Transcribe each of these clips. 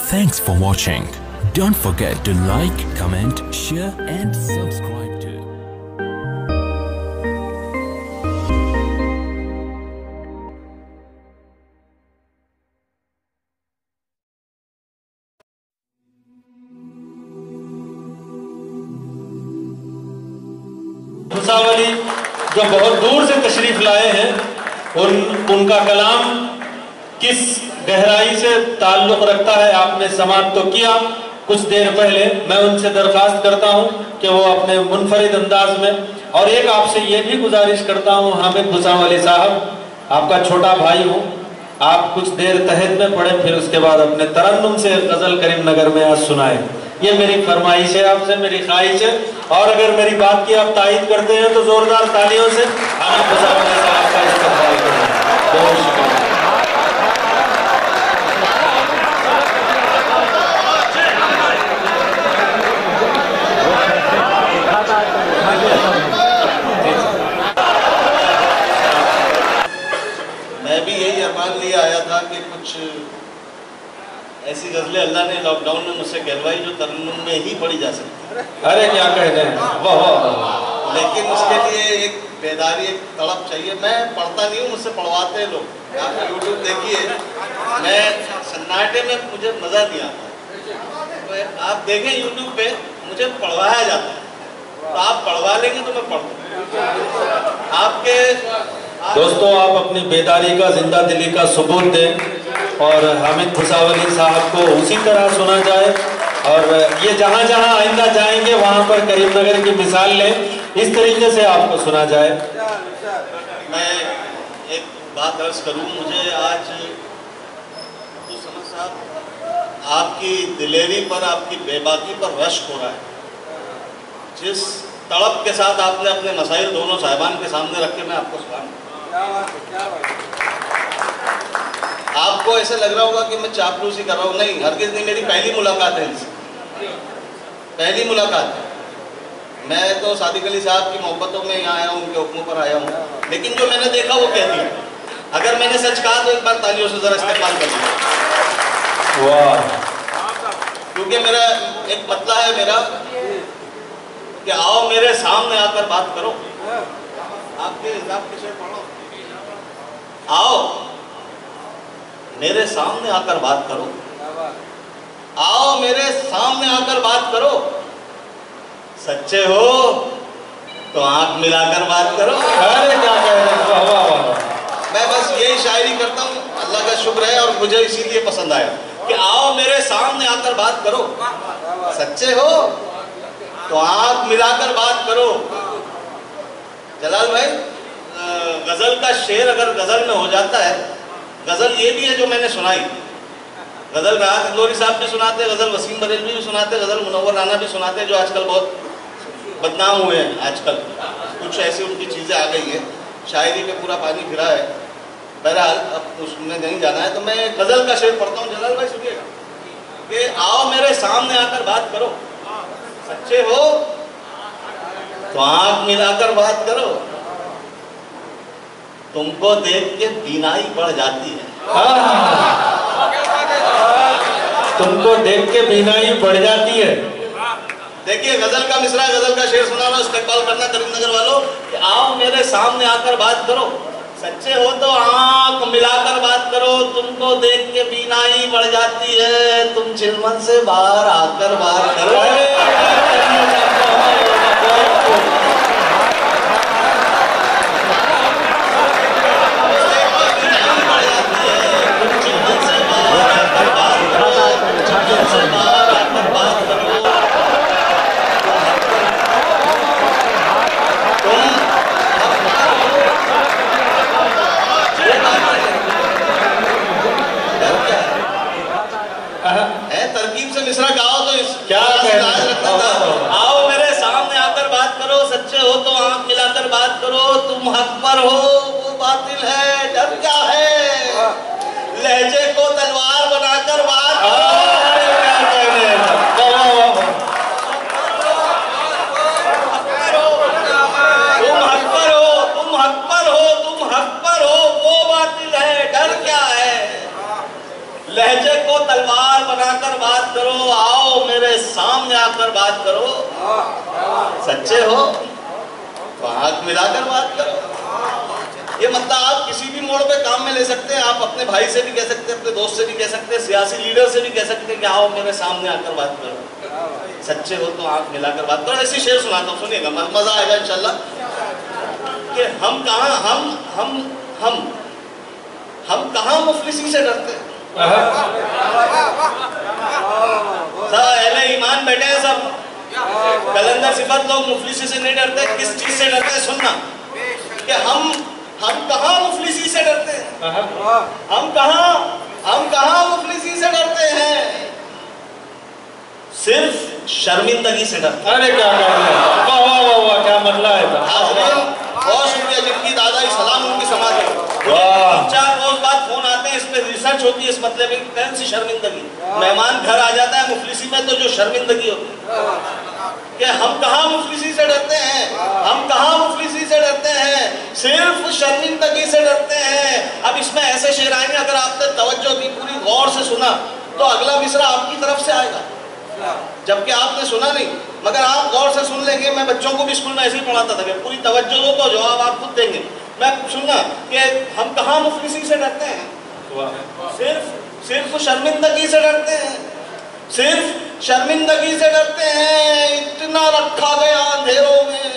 Thanks for watching. Don't forget to like, comment, share and subscribe to. भुसावली जो बहुत दूर से तशरीफ लाए हैं, उनका कलाम किस गहराई से ताल्लुक रखता है आपने समाप्त तो किया कुछ देर पहले। मैं उनसे दरख्वास्त करता हूं कि वो अपने मुनफरिद अंदाज में, और एक आपसे ये भी गुजारिश करता हूं, हामिद भुसावली साहब आपका छोटा भाई हूं, आप कुछ देर तहत में पढ़े, फिर उसके बाद अपने तरन्नुम से गजल करीमनगर में आज सुनाए। ये मेरी फरमाइश है आपसे, मेरी ख्वाहिश है, और अगर मेरी बात की आप तायीद करते हैं तो जोरदार तालियों से हामिद भुसावली साहब का इस्तकबाल करें। बहुत शुक्रिया। मैं भी यही अरमान लिए आया था कि कुछ ऐसी गजलें अल्लाह ने लॉकडाउन में मुझसे कहलवाई जो तरन्नुम में ही पढ़ी जा सकती है। अरे क्या कहते हैं, वाह वाह। लेकिन उसके लिए एक बेदारी, एक तड़प चाहिए। मैं पढ़ता नहीं हूँ, मुझसे पढ़वाते हैं लोग। आप यूट्यूब देखिए, मैं सन्नाटे में मुझे मज़ा नहीं आता। तो आप देखें यूट्यूब पे, मुझे पढ़वाया जाता है, तो आप पढ़वा लेंगे तो मैं पढ़ दूँ। आपके दोस्तों, आप अपनी बेदारी का, जिंदा दिली का सबूत दें और हामिद भुसावली साहब को उसी तरह सुना जाए, और ये जहाँ जहाँ आइंदा जाएंगे वहाँ पर करीमनगर की मिसाल लें, इस तरीके से आपको सुना जाए। मैं एक बात अर्ज करूँ, मुझे आज तो समझ साहब आपकी दिलेरी पर, आपकी बेबाकी पर रश्क हो रहा है। जिस तड़प के साथ आपने अपने मसाइल दोनों साहिबान के सामने रखे, मैं आपको सुनाऊँ। आपको ऐसे लग रहा होगा कि मैं चापलूसी कर रहा हूँ, नहीं, हरगिज़ नहीं। मेरी पहली मुलाकात है इनसे, पहली मुलाकात है। मैं तो सादिक अली साहब की मोहब्बतों में यहाँ आया हूँ, उनके हुक्मों पर आया हूँ, लेकिन जो मैंने देखा वो कह दिया। अगर मैंने सच कहा तो एक बार तालियों से जरा इस्तेमाल कर दिया। वाह। क्योंकि मेरा एक मतला है मेरा कि आओ मेरे सामने आकर बात करो। आपके हिसाब के शेर पढ़ो, आओ मेरे सामने आकर बात करो, आओ मेरे सामने आकर बात करो, सच्चे हो तो आंख मिलाकर बात करो। अरे क्या कह रहे हैं, वाह वाह वाह। मैं बस यही शायरी करता हूँ, अल्लाह का शुक्र है, और मुझे इसीलिए पसंद आया कि आओ मेरे सामने आकर बात करो, सच्चे हो तो आंख मिलाकर बात करो। जलाल भाई, गजल का शेर अगर गजल में हो जाता है, गजल ये भी है जो मैंने सुनाई, गजल राहत इंदौरी साहब भी सुनाते, गजल वसीम बरेलवी भी सुनाते, गजल मुनव्वर राना भी सुनाते, जो आजकल बहुत बदनाम हुए हैं। आजकल कुछ ऐसी उनकी चीज़ें आ गई हैं, शायरी पे पूरा पानी फिरा है। बहरहाल अब उसमें नहीं जाना है, तो मैं गजल का शेर पढ़ता हूँ। जलाल भाई सुनिएगा कि आओ मेरे सामने आकर बात करो, सच्चे हो तो आंख मिलाकर बात करो, तुमको देख के बीनाई बढ़ जाती है। तुमको देख के बीनाई बढ़ जाती है। देखिए, गजल का मिसरा, गजल का शेर सुनाना, इस्तेकबाल करना करीमनगर वालों कि आओ मेरे सामने आकर बात करो, सच्चे हो तो आंख मिलाकर बात करो, तुमको देख के बीनाई बढ़ जाती है, तुम चिलमन से बाहर आकर बात करो। तरकीब से मिसरा गाओ तो इस क्या रखता था। आओ मेरे सामने आकर बात करो, सच्चे हो तो आंख मिलाकर बात करो, तुम हक पर हो वो बातिल है, डर क्या है, लहजे को तलवार बनाकर बात करो। तुम हक पर हो, तुम हक पर हो, तुम हक पर हो वो बातिल है, डर क्या है, लहजे को तलवार बनाकर बात करो, आओ मेरे सामने आकर बात करो। सच्चे हो तो आंख मिलाकर बात करो। ये मतलब आप किसी भी मोड़ पे काम में ले सकते हैं। आप अपने भाई से भी कह सकते हैं, अपने दोस्त से भी कह सकते हैं, सियासी लीडर से भी कह सकते हैं कि आओ मेरे सामने आकर बात करो। सच्चे हो तो आंख मिलाकर बात करो। ऐसी शेर सुनाता हूँ, सुनिएगा, मजा आएगा इंशाल्लाह। कि हम कहाँ मुफलिसी से डरते हैं। सब अहले ईमान बैठे हैं, सब कलंदर सिफत लोग मुफलिसी से नहीं डरते। किस चीज से डरते हैं सुनना, कि हम कहाँ मुफलिसी से डरते हैं। हम कहाँ मुफलिसी से डरते हैं, सिर्फ शर्मिंदगी से डरते हैं। अरे क्या कह रहे हैं, वाह वाह वाह वाह, क्या मतलब है। बहुत शुक्रिया, जिनकी दादा सलाम उनकी समाधि। 4 रोज बाद फोन आते हैं, इस पे रिसर्च होती है, इस मतलब की कौन सी शर्मिंदगी। मेहमान घर आ जाता है मुफलिसी में, तो जो शर्मिंदगी होती है कि हम कहाँ मुफलिसी से डरते हैं। हम कहाँ मुफलिसी से डरते हैं, सिर्फ शर्मिंदगी से डरते हैं। अब इसमें ऐसे शेर आएंगे, अगर आपने तवज्जो दी, पूरी गौर से सुना, तो अगला मिसरा आपकी तरफ से आएगा, जबकि आपने सुना नहीं। मगर आप गौर से सुन लेंगे। मैं बच्चों को भी स्कूल में ऐसे ही पढ़ाता था कि पूरी तवज्जो दो तो जवाब आप खुद देंगे। मैं सुनना कि हम कहाँ मुफलिसी से डरते हैं, सिर्फ शर्मिंदगी से डरते हैं, सिर्फ शर्मिंदगी से डरते हैं। इतना रखा गया अंधेरों में।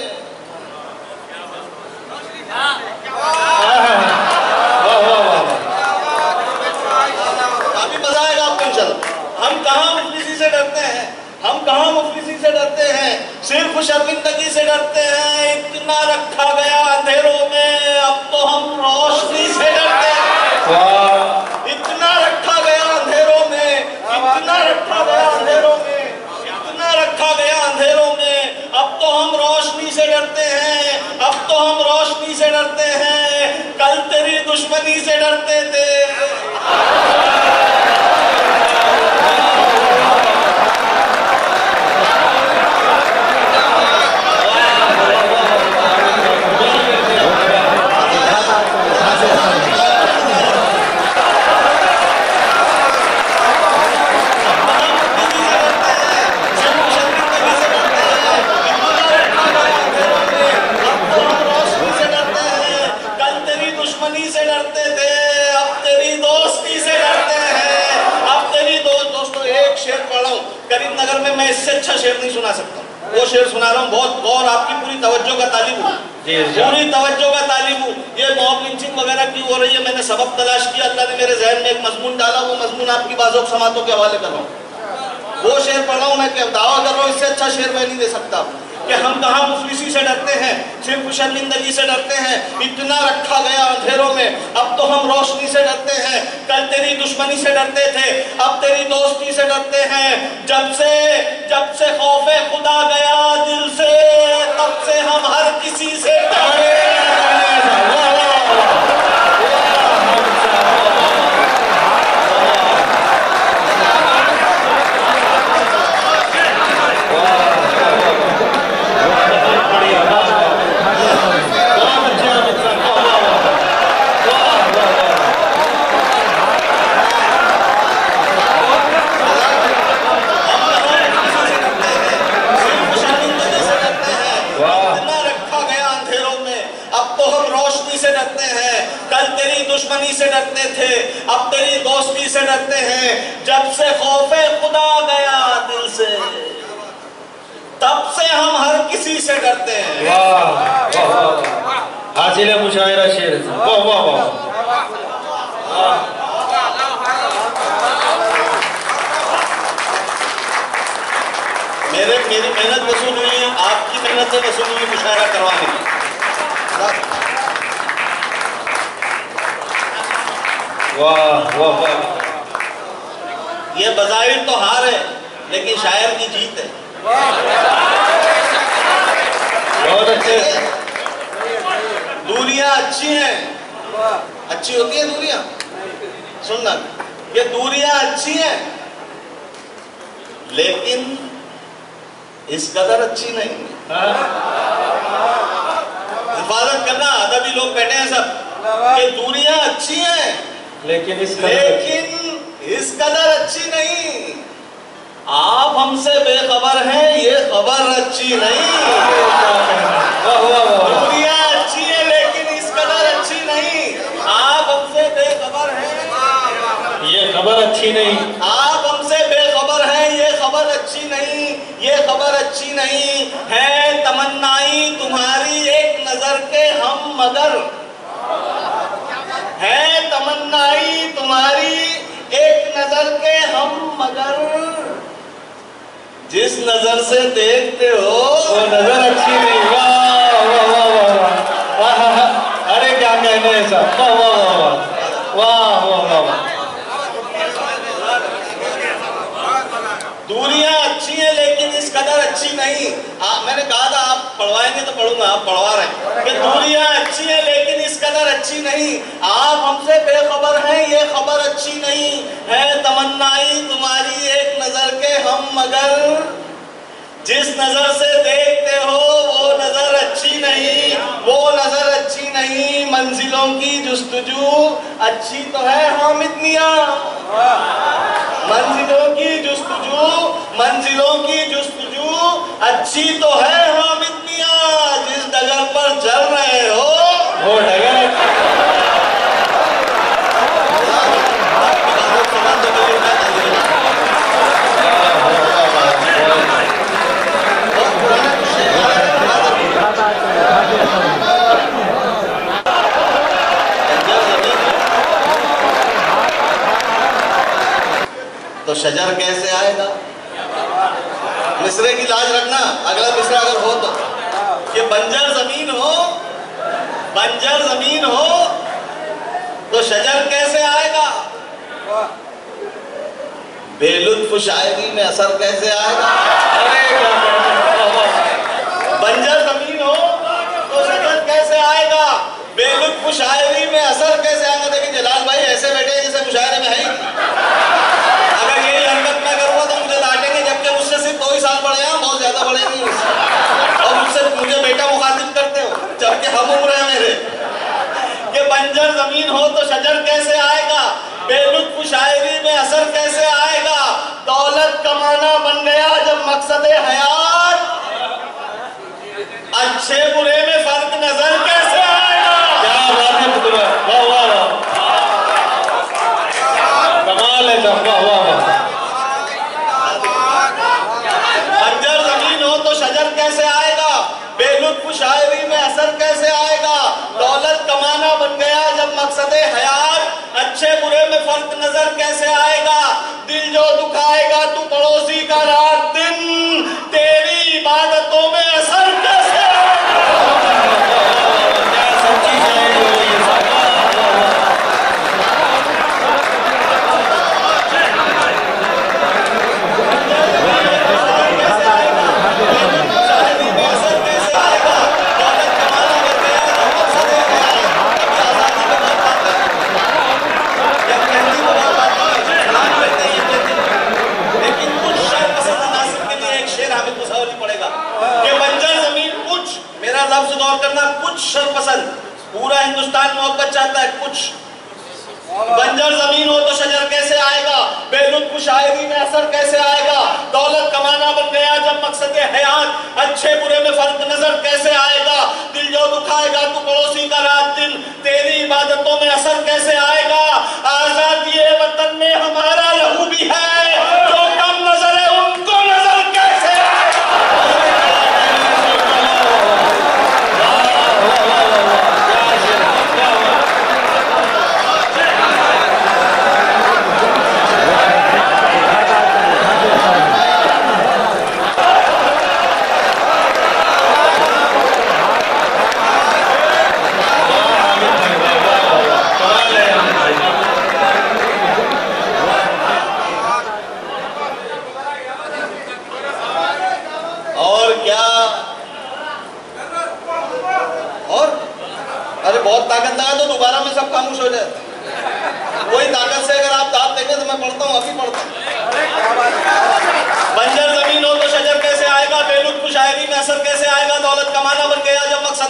काफी मजा आएगा आपको इंशाल्लाह। हम कहाँ मुफलिसी से डरते हैं, हम कहाँ मुफलिसी से डरते हैं, सिर्फ शर्मिंदगी से डरते हैं। इतना रखा गया अंधेरों में, अब तो हम रोशनी से डरते हैं। इतना रखा गया अंधेरों में, इतना रखा गया अंधेरों में, इतना रखा गया अंधेरों में, अब तो हम रोशनी से डरते हैं। अब तो हम रोशनी से डरते हैं, कल तेरी दुश्मनी से डरते थे। करीमनगर में मैं इससे अच्छा शेर नहीं सुना सकता। वो शेर सुना रहा हूँ, बहुत गौर, आपकी पूरी तवज्जो का तालिब हूँ, पूरी तवज्जो का तालिब हूँ। ये मॉब लिंचिंग वगैरह क्यों हो रही है, मैंने सबब तलाश किया, अल्लाह ने मेरे जहन में एक मजमून डाला। वो मजमून आपकी बाज़ों समातों के हवाले कर रहा हूँ। वो शेर पढ़ रहा हूँ, मैं दावा कर रहा हूँ, इससे अच्छा शेर मैं नहीं दे सकता कि हम कहाँ मुफलिसी से डरते हैं, सिर्फ शर्मिंदगी से डरते हैं। इतना रखा गया अंधेरों में, अब तो हम रोशनी से डरते हैं। कल तेरी दुश्मनी से डरते थे, अब तेरी दोस्ती से डरते हैं। जब से खौफे खुदा गया दिल से, तब से हम हर किसी से डरते हैं। दुश्मनी से डरते थे, अब तेरी दोस्ती से डरते हैं। जब से खौफे खुदा गया दिल से, तब से हम हर किसी से डरते हैं। वाह वाह वाह, हासिल मुशायरा शेर, वाह वाह वाह। मेरी मेहनत वसूल हुई है, आपकी मेहनत से वसूल हुई मुशायरा करवाने की। वाह वाह वाह। ये बज़ाहिर तो हार है, लेकिन शायर की जीत है। बहुत अच्छे। दूरियां अच्छी हैं, अच्छी होती है दूरियां। सुनना, ये दूरियां अच्छी हैं, लेकिन इस कदर अच्छी नहीं। हिफाजत करना, अदबी लोग बैठे हैं सब, ये दूरियां अच्छी हैं, लेकिन इस कदर अच्छी नहीं। आप हमसे बेखबर हैं, ये खबर अच्छी नहीं। दुनिया अच्छी है लेकिन इस कदर अच्छी नहीं। आप हमसे बेखबर हैं, ये खबर अच्छी नहीं। आप हमसे बेखबर हैं, ये खबर अच्छी नहीं, ये खबर अच्छी नहीं है। तमन्नाई तुम्हारी एक नजर के हम मगर, है तमन्नाई तुम्हारी एक नजर के हम मगर, जिस नजर से देखते हो वो नजर अच्छी नहीं। वाह वाह वाह वाह वाह, अरे क्या कहने हैं साहब, वाह वाह वाह वाह वाह वाह। दूरियां अच्छी हैं लेकिन इस कदर अच्छी नहीं। मैंने कहा था आप पढ़वाएंगे तो पढ़ूंगा, आप पढ़वा रहे हैं कि दूरियां अच्छी हैं लेकिन इस कदर अच्छी नहीं। आप हमसे बेखबर हैं, ये खबर अच्छी नहीं है। तमन्नाई तुम्हारी एक नजर के हम मगर, जिस नजर से देखते हो वो नजर अच्छी नहीं, वो नजर अच्छी नहीं। मंजिलों की जुस्तजू अच्छी तो है हामिद मियां, मंजिलों की जुस्तजू, मंजिलों की जुस्तजू अच्छी तो है हामिद मियां। जिस डगर पर चल रहे हो वो डगर तो शजर कैसे आएगा? मिसरे की लाज रखना, अगला मिसरा अगर हो तो ये बंजर जमीन हो, बंजर जमीन हो तो शजर कैसे आएगा? बेलुत्फ शायरी में असर कैसे आएगा? अरे क्या कहने हैं, बंजर जमीन हो तो शजर कैसे आएगा? बेलुत्फ शायरी में असर कैसे आएगा? देखिए जलाल भाई ऐसे बैठे हैं जैसे मुशायरे में है ही नहीं। अगर यही हरकत मैं करूंगा तो मुझे डांटेंगे, जबकि मुझसे सिर्फ 2 ही साल बड़े हैं, बहुत ज्यादा बड़े नहीं मुझसे, और मुझसे मुझे बेटा मुखातिब करते हो जबकि हम उम्र है मेरे। कि बंजर जमीन हो तो शजर कैसे आएगा? बेलुत्फ शायरी में असर कैसे आएगा? दौलत कमाना बन गया जब मकसद हयात, अच्छे बुरे में फर्क नजर कैसे आएगा? क्या बात है, वाह वाह वाह, कमाल है साहब, वाह वाह वाह। बंजर जमीन हो तो शजर कैसे आएगा? बेलुत्फ शायरी में असर कैसे आएगा? दौलत कमाना बन गया जब मकसद हयात, अच्छे बुरे में फर्क नजर कैसे आएगा? दिल जो दुखाएगा तू पड़ोसी का रात दिन, तेरी इबादतों में असर कैसे आएगा? क्या सच्ची शायरी हो ये साहब। लफ्ज गौर करना, कुछ शर्पसंद, पूरा हिंदुस्तान मोहब्बत चाहता है, कुछ। बंजर जमीन हो तो शजर कैसे आएगा? बेलुत्फ शायरी में असर कैसे आएगा? दौलत कमाना बन गया जब मकसद हयात, अच्छे बुरे में फर्क नजर कैसे आएगा? दिल जो दुखाएगा तू पड़ोसी का रात दिन, तेरी इबादतों में असर कैसे आएगा? आजादी वतन में हमारा लहू भी है, जो कम नजर है उनको नजर कैसे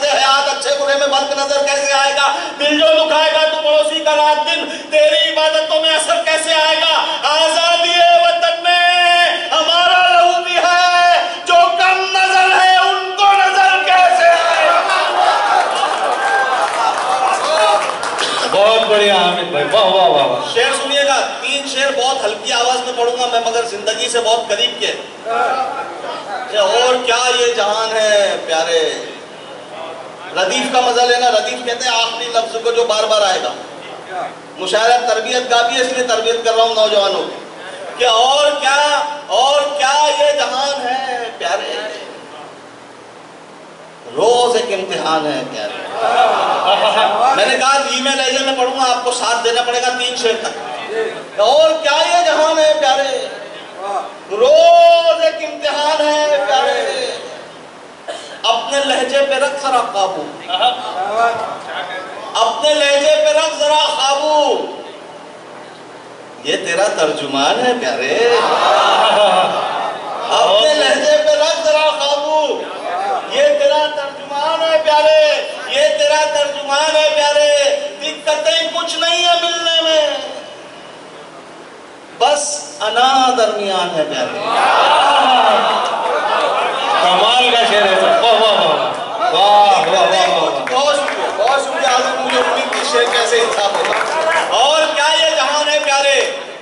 मकसद हयात, अच्छे बुरे में फर्क नजर कैसे आएगा? दिल जो दुखाएगा तू पड़ोसी का रात दिन, तेरी इबादतों में असर कैसे आएगा? आजादी वतन में हमारा लहू भी है, जो कम नजर है उनको नजर कैसे आएगा? बहुत बढ़िया हामिद भाई, वाह वाह वाह वाह। शेर सुनिएगा, 3 शेर बहुत हल्की आवाज में पढ़ूंगा मैं, मगर जिंदगी से बहुत करीब के। और क्या ये जहान है प्यारे। रदीफ का मजा लेना। रदीफ कहते हैं आखिरी लफ्ज को जो बार बार आएगा। मुशायरा तरबियत का भी, इसलिए तरबियत कर रहा हूं नौजवानों की कि और क्या ये जहान है प्यारे। रोज एक इम्तिहान है प्यारे। मैंने कहा धीमे लहजे में पढ़ूंगा, आपको साथ देना पड़ेगा 3 शेर तक। और क्या ये जहान है प्यारे, रोज एक इम्तिहान है प्यारे। अपने लहजे पे रख जरा काबू, अपने लहजे पे रख जरा काबू, ये तेरा तर्जुमान है प्यारे। अपने लहजे पे रख जरा काबू, ये तेरा तर्जुमान है प्यारे, ये तेरा तर्जुमान है प्यारे। दिक्कतें कुछ नहीं है मिलने में, बस अना दरमियान है प्यारे। कमाल का शेर है, वाह वाह वाह वाह वाह। बहुत शुक्रिया आज़म, मुझे उम्मीद की शेर कैसे इंसाफ होगा। और क्या ये जहान है प्यारे,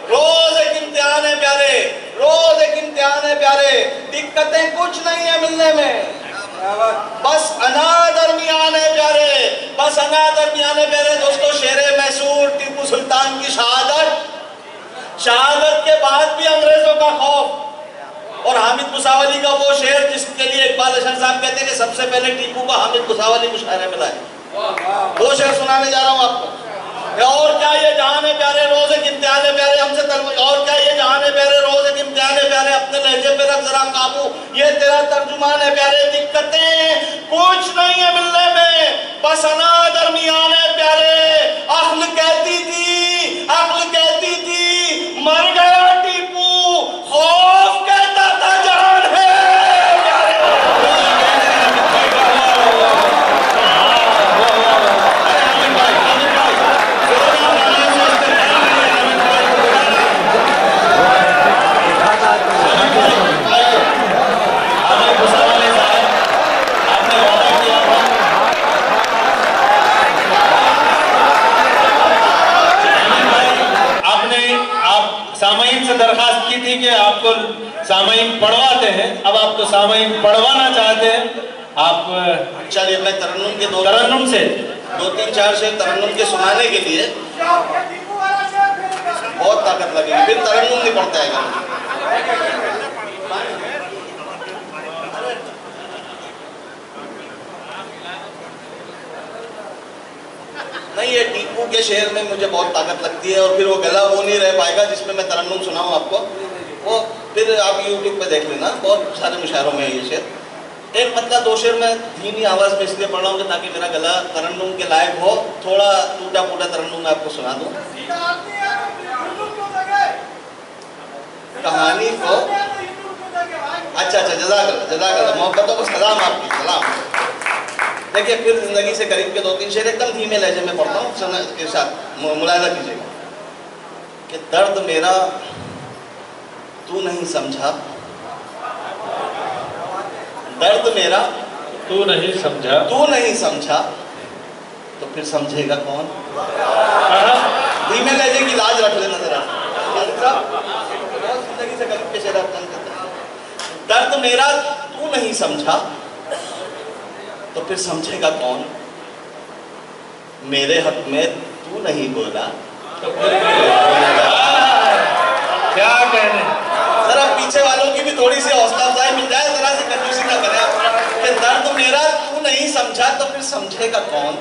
रोज एक इम्तिहान है प्यारे, रोज एक इम्तिहान है प्यारे। दिक्कतें कुछ नहीं है मिलने में, बस अना दरमियान है प्यारे, बस अना दरमियान है प्यारे। दोस्तों शेरे मैसूर टीपू सुल्तान की शहादत के बाद भी अंग्रेजों का खौफ, और हामिद मुसावली का वो शेर जिसके लिए इकबाल अशर साहब कहते हैं कि सबसे पहले टीपू को हामिद मुसावली मुशायरे में लाए, वो शेर सुनाने जा रहा हूं आपको। और क्या ये जहान है प्यारे, रोज एक इम्तिहान है प्यारे हमसे और क्या ये जहान है प्यारे, रोज एक इम्तिहान है प्यारे। अपने लहजे पे रख जरा काबू, ये तेरा तर्जुमान है प्यारे। दिक्कतें कुछ नहीं है मिलने में, बस अना दरमियान है प्यारे। अक्ल कहती थी मर गया टीपू, खौफ कहता था जान है प्यारे। सामाइन से दरखास्त की थी कि आपको सामाइन पढ़वाते हैं, अब आपको सामाइन पढ़वाना चाहते हैं आप। चलिए मैं तरन्नुम के तरन्नुम से 2-3-4 शेर तरन्नुम के सुनाने के लिए बहुत ताकत लगेगी, फिर तरन्नुम नहीं पढ़ता है। नहीं, ये टीपू के शेर में मुझे बहुत ताकत लगती है, और फिर वो गला वो नहीं रह पाएगा जिसमें मैं तरन्नुम सुनाऊं आपको। वो फिर आप YouTube पे देख लेना, बहुत सारे मुशायरों में ये शेर। एक मतलब 2 शेर मैं धीमी आवाज में इसलिए पढ़ रहा हूँ ताकि मेरा गला तरन्नुम के लायक हो। थोड़ा टूटा फूटा तरन्नुम मैं आपको सुना दूं। कहानी को अच्छा जज़ाकल्लाह मोहब्बतों को सलाम, आपकी सलाम। देखिए फिर जिंदगी से करीब के 2-3 शेर एकदम धीमे लहजे में पढ़ता हूँ, के साथ मुलायदा कीजिएगा कि दर्द मेरा तू नहीं समझा, दर्द मेरा तू नहीं समझा तो फिर समझेगा कौन। धीमे लहजे की लाज रख लेना जरा। जिंदगी से करीब के शेर, दर्द मेरा तू नहीं समझा तो फिर समझेगा कौन। मेरे हक में तू नहीं बोला तो फिर क्या कहने। जरा पीछे वालों की भी थोड़ी सी हौसला अफजाई मिल जाए, जरा सी कंजूसी ना करें कि दर्द मेरा तू नहीं समझा तो फिर समझेगा कौन।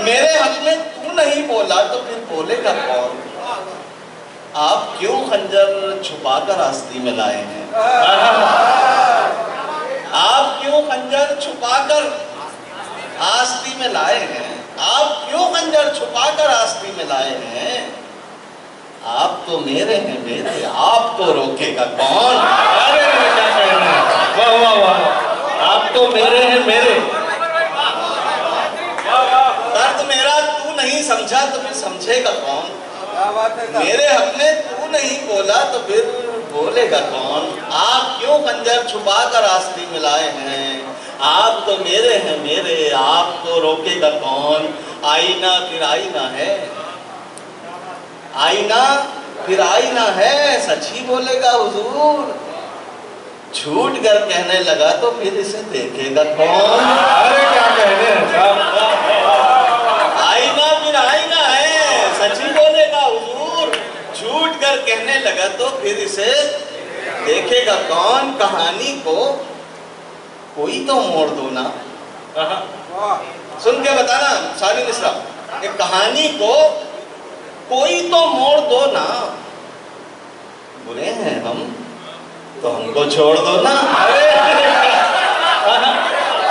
मेरे हक में तू नहीं बोला तो फिर बोलेगा कौन। आप क्यों खंजर छुपा कर आस्ती में लाए हैं, आप क्यों खंजर छुपाकर आस्ती में लाए हैं, आप क्यों खंजर छुपाकर आस्ती में लाए हैं। आप तो मेरे हैं मेरे, आपको रोकेगा कौन। अरे क्या कहना, वाह वाह वाह। आप तो मेरे हैं मेरे, समझा तो फिर समझेगा कौन? मेरे हक में तू नहीं बोला तो फिर बोलेगा कौन? आप क्यों खंजर छुपा कर आस्तीन में लाए हैं? आप तो मेरे हैं मेरे, आपको रोकेगा कौन? आईना फिर आईना है, आईना फिर आईना है, सच ही बोलेगा हुजूर। झूठ कर कहने लगा तो फिर इसे देखेगा कौन? अरे क्या कहने हैं साहब। आईना फिर आईना है, सच ही बोलेगा हुजूर। झूठ कर कहने लगा तो फिर इसे देखेगा कौन? कहानी को कोई तो मोड़ दो ना। सुन के बताना सारी मिश्रा, कि कहानी को कोई तो मोड़ दो ना। बुरे हैं हम तो हमको छोड़ दो ना।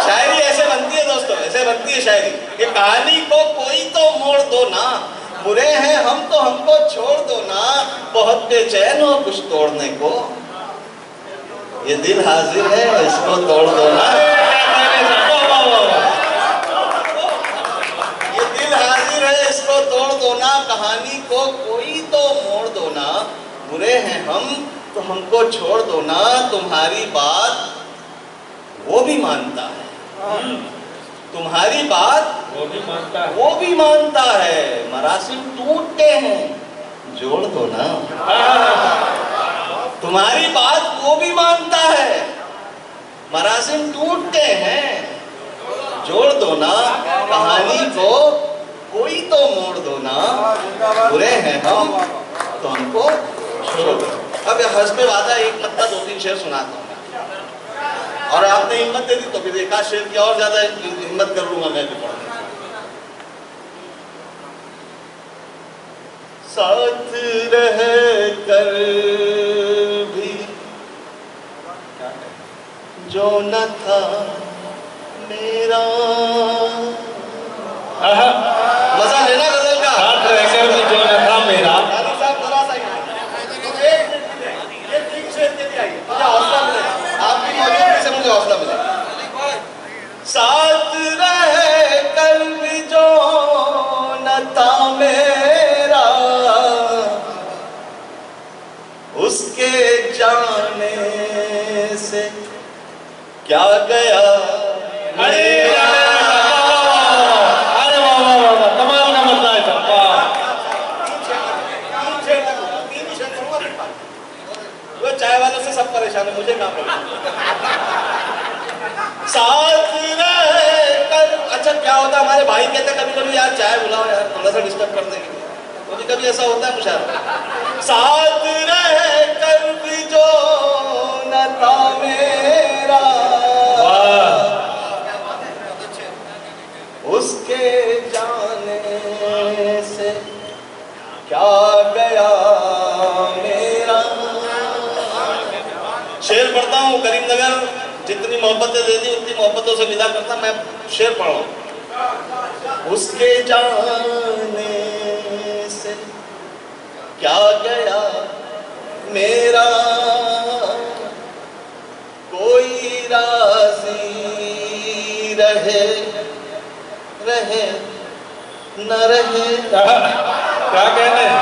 शायरी ऐसे बनती है दोस्तों, ऐसे बनती है शायरी, कि कहानी को कोई तो मोड़ दो ना। बुरे हैं हम तो हमको छोड़ दो ना। बहुत बेचैन हो कुछ तोड़ने को, ये दिल हाजिर है इसको तोड़ दो ना। ये दिल हाजिर है इसको तोड़ दो ना। कहानी को कोई तो मोड़ दो ना। बुरे हैं हम तो हमको छोड़ दो ना। तुम्हारी बात वो भी मानता है, तुम्हारी बात वो भी मानता है, वो भी मानता है। मरासिम टूटते हैं जोड़ दो ना। तुम्हारी बात वो भी मानता है, मरासिम टूटते हैं जोड़ दो ना। कहानी को कोई तो मोड़ दो ना। बुरे हैं हम तो हमको छोड़ दो। अब हस्बे वादा एक मतलब 2-3 शेर सुनाता हूँ, और आपने हिम्मत दे दी तो फिर एक आध शेर की और ज्यादा हिम्मत कर लूंगा मैं भी पढ़ने। साथ रह कर भी जो न था मेरा। मजा लेना गजल का। साथ रहकर भी जो न था मेरा। आपकी मौजूदगी से मुझे हौसला मिले। साथ रह कर भी जो न था मेरा, उसके जाने से क्या गया मेरा। अरे वाह वाह वाह, कमाल का मसला है साहब। वो चाय वालों से सब परेशान है, मुझे कहाँ परेशान। साथ रह कर, अच्छा क्या होता है हमारे भाई कहते हैं कभी कभी यार चाय बुलाओ यार, थोड़ा सा डिस्टर्ब करने के लिए। कभी कभी ऐसा होता है मुशायरा। साथ रह कर भी जो न था मेरा, उसके जाने से क्या गया मेरा। शेर पढ़ता हूँ, करीमनगर जितनी मोहब्बतें दे दी उतनी मोहब्बतों से विदा करता मैं शेर पढ़ रहा हूँ। उसके जाने से क्या गया मेरा, कोई राजी रहे रहे न रहे। क्या कहते हैं?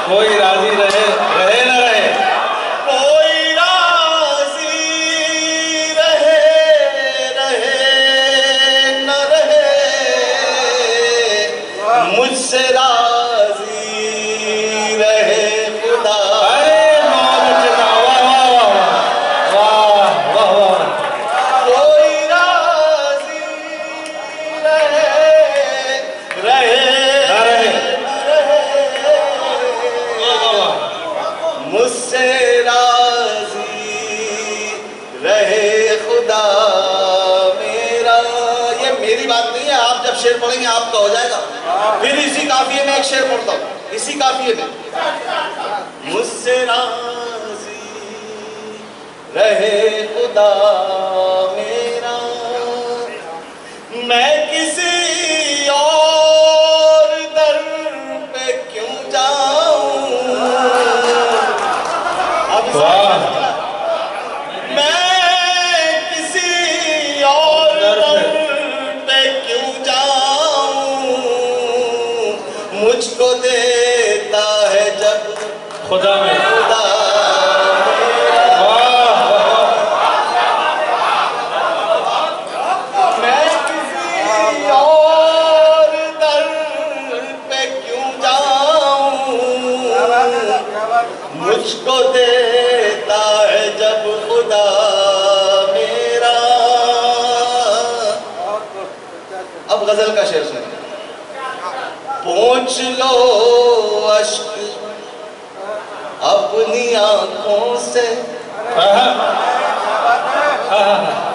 कोई राजी रहे रहे न रहे। कोई राजी रहे रहे न रहे, मुझसे राजी रहे खुदा। अरे बहुत अच्छा, वाह वाह वाह वाह वाह। कोई राजी रहे रहे मुझसे राजी रहे खुदा मेरा। ये मेरी बात नहीं है, आप जब शेर पढ़ेंगे आपका हो जाएगा। फिर इसी काफिये में एक शेर पढ़ता हूँ, इसी काफिये में। मुझसे राजी रहे खुदा मेरा, मैं किसी और दर पे क्यों जाऊं। अब मैं किसी और दर पे क्यों जाऊं। में। मैं किसी और दर पे क्यों जाऊं, मुझको देता है जब खुदा मेरा। अब गजल का शेर सुनिए। पोंछ लो अश्क अपनी आंखों से,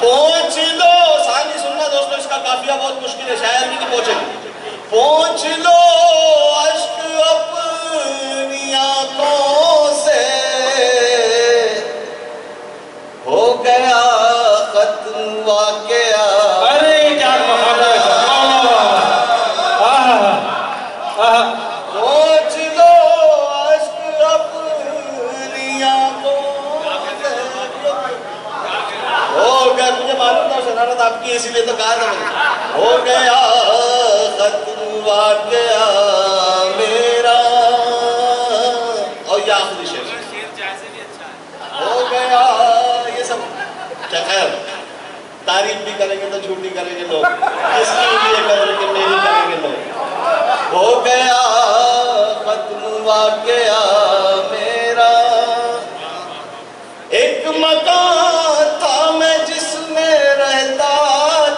पोंछ लो, सानी सुनना दोस्तों, इसका काफिया बहुत मुश्किल है, शायर भी नहीं पहुंचेगी। पोंछ लो अश्क अपनी आंखों से, हो गया खत्म वाकया। अरे क्या मखाना है सर, पोंछ लो अश्क अपनी आंखों से, हो गया, मुझे मालूम था शरारत आपकी, इसीलिए तो कहा था मैंने। हो गया खत्म वाकया मेरा। और ये आखिरी शेर हो गया। ये सब क्या खैर, तारीफ भी करेंगे तो झूठी करेंगे लोग, किसकी लिए करेंगे, मेरी करेंगे लोग। हो गया खत्म वाकया मेरा। एक मकान था मैं जिसमें रहता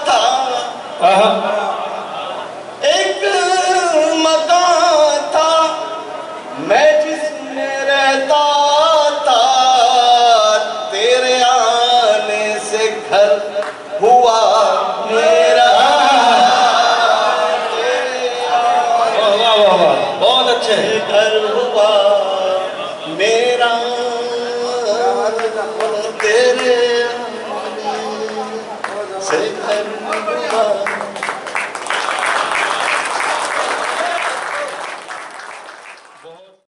था, एक मकान था मैं जिसमें रहता था, तेरे आने से घर हुआ मेरा। बहुत अच्छे घर हुआ मेरा, तेरे आने से घर हुआ